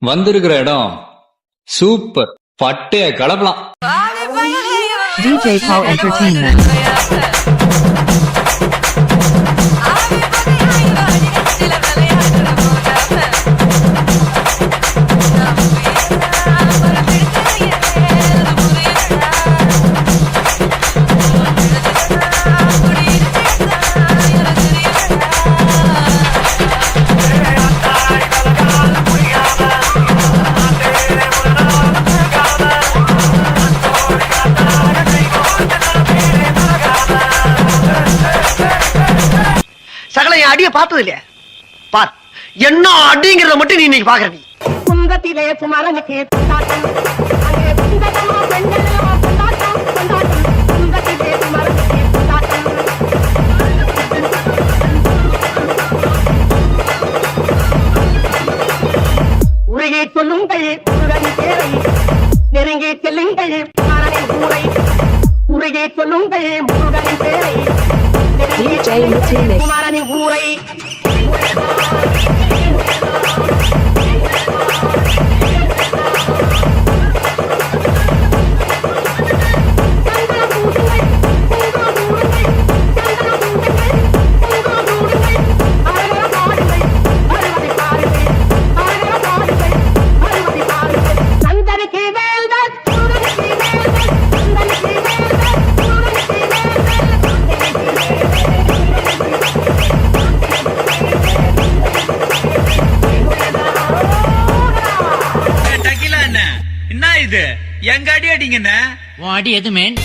வந்திருக்கிற இடம் சூப்பர், பட்டைய கலப்பலாம். DJ Paul Entertainment. அடிய பார்த்தது இல்லையா? பார், என்ன அடிங்கிறத மட்டும் நீ இன்னைக்கு பாக்குற. நீ குந்தத்திலே குமரனுக்கு கொண்டாட்டம், அங்கே குந்தகமோ பெண்களோ கொண்டாட்டம், கொண்டாட்டம். குந்தத்திலே குமரனுக்கு கொண்டாட்டம். உருகி சொல்லுங்கள் முருகன் பேரை, நெருங்கி செல்லுங்கள் குமரனின் கூரை. உருகி சொல்லுங்கள் முருகனின் பேரை, குமரனின் கூரை. எங்க அடி அடிங்கண்ணா? உன் அடி எது மேன்?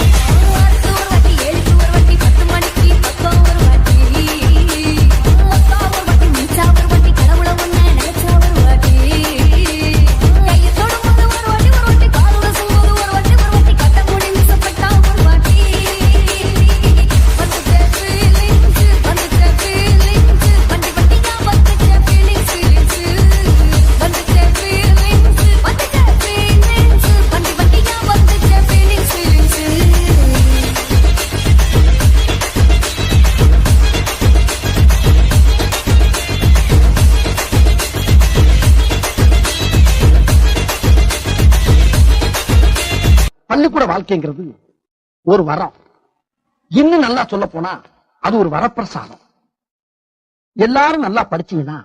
பள்ளிக்கூட வாழ்க்கைங்கிறது ஒரு வரம். இன்னும் நல்லா சொல்ல போனா அது ஒரு வரப்பிரசாதம். எல்லாரும் நல்லா படிச்சீங்கன்னா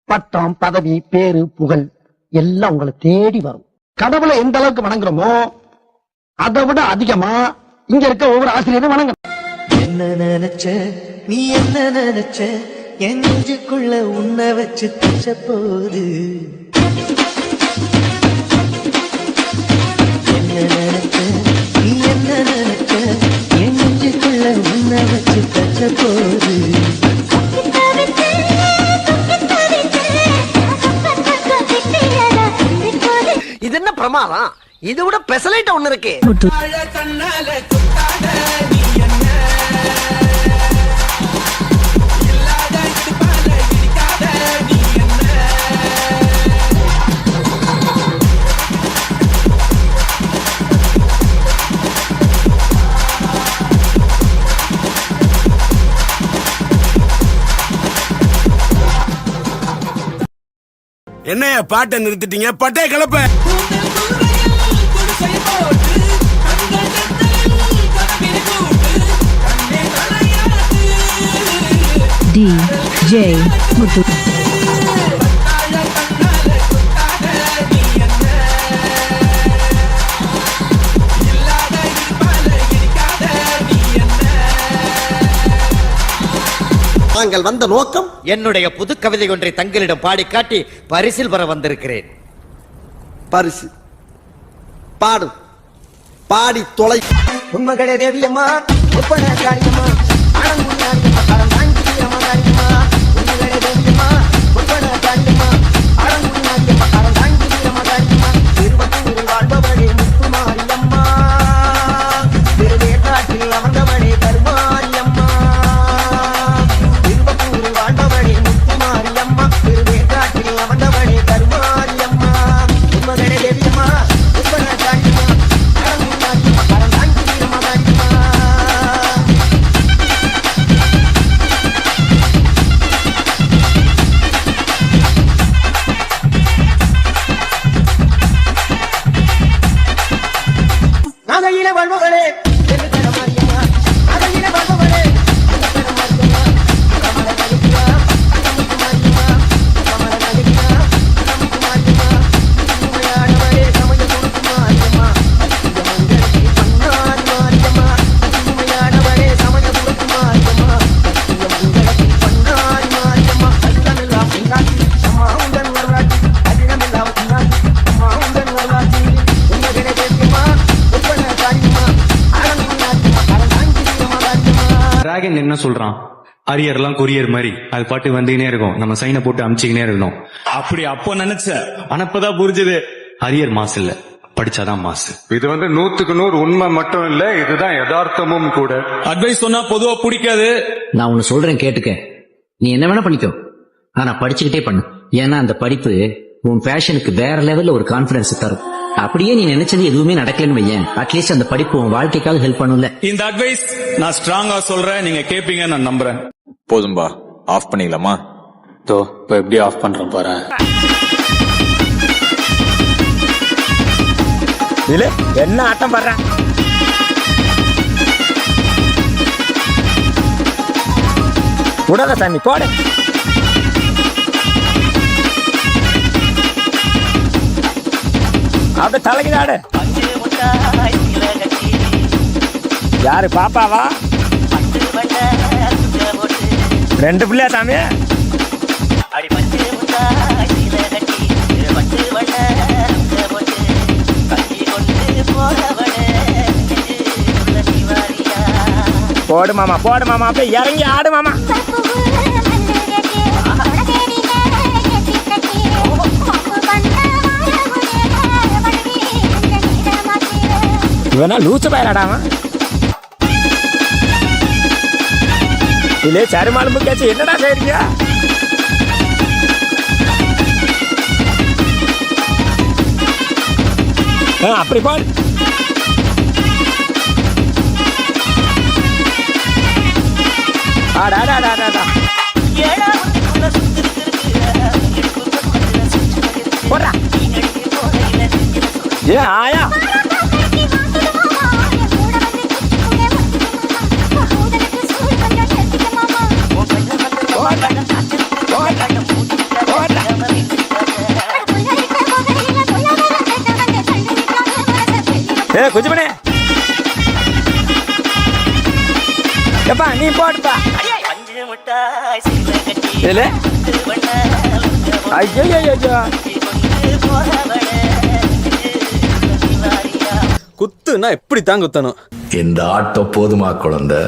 பட்டம், பதவி, பேரு, புகழ் எல்லாம் உங்களை தேடி வரும். கடவுளை எந்த அளவுக்கு வணங்குறோமோ அதை விட அதிகமா இங்க இருக்க ஒவ்வொரு ஆசிரியரும் வணங்கணும். என்ன நினைச்ச நீ, என்ன நினைச்ச, என் நெஞ்சுக்குள்ள உன்னை வச்சு தச்ச போது. என்ன நினைச்ச நீ, என்ன நினைச்ச, என் நெஞ்சுக்குள்ள உன்னை வச்சு தச்ச போது. இது என்ன பிரமாதம்? இது விட பெசலைட்ட ஒண்ணு இருக்கு. என்னைய பாட்டை நிறுத்திட்டீங்க? பட்டே கலப்ப. DJ Muthu. நாங்கள் வந்த நோக்கம் என்னுடைய புது கவிதை ஒன்றை தங்களிடம் பாடி காட்டி பரிசில் பெற வந்திருக்கிறேன். பரிசு பாடு, பாடி தொலை. உண்மகளே தேவியம்மா, ஒப்பன காரியம்மா, அடங்குடியாரியம்மா, அடங்காங்கியம்மா காரியம்மா. உண்மகளே தேவியம்மா, ஒப்பன காரியம்மா, அடங்குடியாரியம்மா, அடங்காங்கியம்மா காரியம்மா. திருவத்தூர் வாழ்பவளே முத்துமாரியம்மா, திருவேற்காட்டில் அமர்ந்தவளே கருமாரியம்மா. திருவத்தூர் வாழ்பவளே முத்துமாரியம்மா, திருவேற்காட்டில் அமர்ந்தவளே கருமாரியம்மா. உண்மகளே தேவியம்மா, ஒப்பன காரியம்மா, அடங்குடியாரியம்மா, அடங்காங்கியம்மா காரியம்மா. அங்க என்ன சொல்றான், அரியர்லாம் கொரியர் மாதிரி அது பாட்டு வந்துகினே இருக்கும், நம்ம சைனை போட்டு அமுச்சிக்கினே இருக்கணும். அப்படி அப்போ நினைச்சேன், ஆனா இப்பதான் புரிஞ்சது, அரியர் மாசு இல்ல, படிச்சாதான் மாசு. இது 100க்கு 100 உண்மை மட்டும் இல்ல, இதுதான் யதார்த்தமும் கூட. அட்வைஸ் சொன்னா பொதுவா பிடிக்காது. நான் ஒன்னு சொல்றேன் கேட்டுக்க. நீ என்ன வேணா பண்ணிக்கோ, ஆனா படிச்சுக்கிட்டே பண்ணு. ஏன்னா அந்த படிப்பு உன் பேஷனுக்கு வேற லெவல்ல ஒரு கான்பிடன்ஸ் தரும். அப்படியே நீ நினைச்சது எதுவுமே நடக்கலன்னு வையேன், அட்லீஸ்ட் அந்த படிப்பு உன் வாழ்க்கைக்காக ஹெல்ப் பண்ணும்ல. இந்த அட்வைஸ் நான் ஸ்ட்ராங்கா சொல்றேன், நீங்க கேப்பீங்க நான் நம்புறேன். போதும்பா, ஆஃப் பண்ணிக்கலாமா? இப்ப எப்படி ஆஃப் பண்றேன் பாரு. இல்ல என்ன ஆட்டம் பண்றேன். உடல சாமி போடு. அப்படி தலைக்குதாடு. யாரு பாப்பாவா? 2 பிள்ளையா சாமி? போடு மாமா, போடு மாமா, அப்படியே இறங்கி ஆடு மாமா. இவனா லூச்சு பயிராடாமா? இல்லே சருமாலும் கேச்சு என்னடா செய்றீங்க? அப்படி போடு. ஆடாடாடாடா போடா. ஏ ஆயா குஜி பண்ணே எப்பா நீ போடுப்பா. குத்துனா எப்படி தான் குத்தணும். இந்த ஆட்டம் போதுமா குழந்தை?